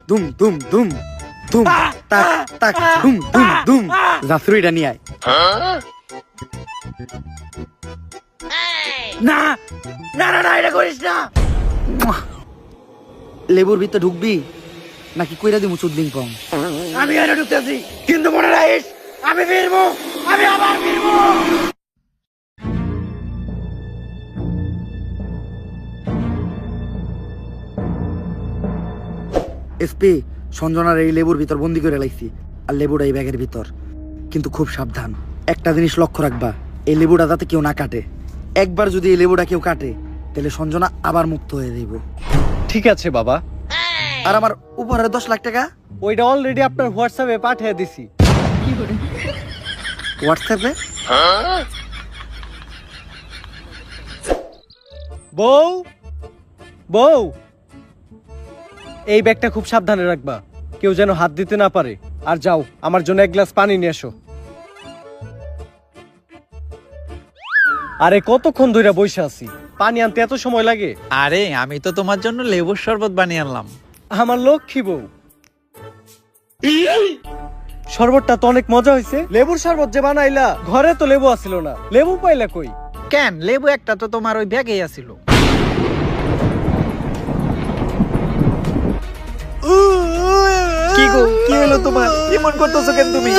দুম দুম দুম দুম তাক তাক দুম দুম দুম জাফরুইটা নিয়ে আয়। না না না না, এটা করিস না। লেবুর ভিতরে ঢুকবি নাকি কইরা দিমু চুদলিং পং? আমি এনে ঢুকতেছি, কিন্তু মনে রাখিস আমি ফিরবো, আমি আবার ফিরবো। এসপি, সঞ্জনার এই লেবুর ভিতর বন্দি করে লাইছি, আর লেবুটা এই ব্যাগের ভিতর। কিন্তু খুব সাবধান, একটা জিনিস লক্ষ্য রাখবা, এই লেবুটা যাতে কেউ না কাটে। একবার যদি এই লেবুটা কেউ কাটে তাহলে সঞ্জনা আবার মুক্ত হয়ে যাইব। ঠিক আছে বাবা, আর আমার উপহারের 10 লাখ টাকা ওইটা অলরেডি আপনার হোয়াটসঅ্যাপে পাঠিয়ে দিছি। হোয়াটসঅ্যাপে? বউ বউ, এই ব্যাগটা খুব সাবধানে রাখবা, কেউ যেন হাত দিতে না পারে। আর যাও, আমার জন্য এক গ্লাস পানি নিয়ে এসো। আরে কতক্ষণ ধরে বসে আছি, পানি আনতে এত সময় লাগে? আরে আমি তো তোমার জন্য লেবুর শরবত বানিয়ে আনলাম। আমার লক্ষ্মী বউ। শরবতটা তো অনেক মজা হয়েছে। লেবুর শরবত যে বানাইলা, ঘরে তো লেবু আসিল না, লেবু পাইলা কই? কেন, লেবু একটা তো তোমার ওই ব্যাগেই আছিল। কি গো, কি হলো তোমার? কেমন করতেছো কেন তুমি?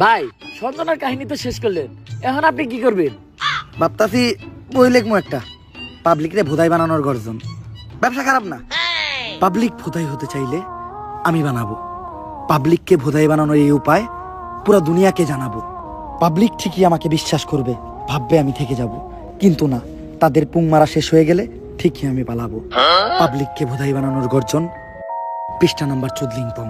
ভাই, সঞ্জনার কাহিনী তো শেষ করলেন, এখন আপনি কি করবেন? ভাবতাছি বই লেখমু একটা, পাবলিক রে ভোদাই বানানোর গর্জন। ব্যবসা খারাপ না, পাবলিক ভোদাই হতে চাইলে আমি বানাবো। পাবলিককে ভোদাই বানানোর এই উপায় পুরো দুনিয়াকে জানাবো। পাবলিক ঠিকই আমাকে বিশ্বাস করবে, ভাববে আমি থেকে যাব। কিন্তু না, তাদের পুং মারা শেষ হয়ে গেলে ঠিকই আমি পালাবো। পাবলিককে ভোদাই বানানোর গর্জন, পৃষ্ঠা নাম্বার 14 পং।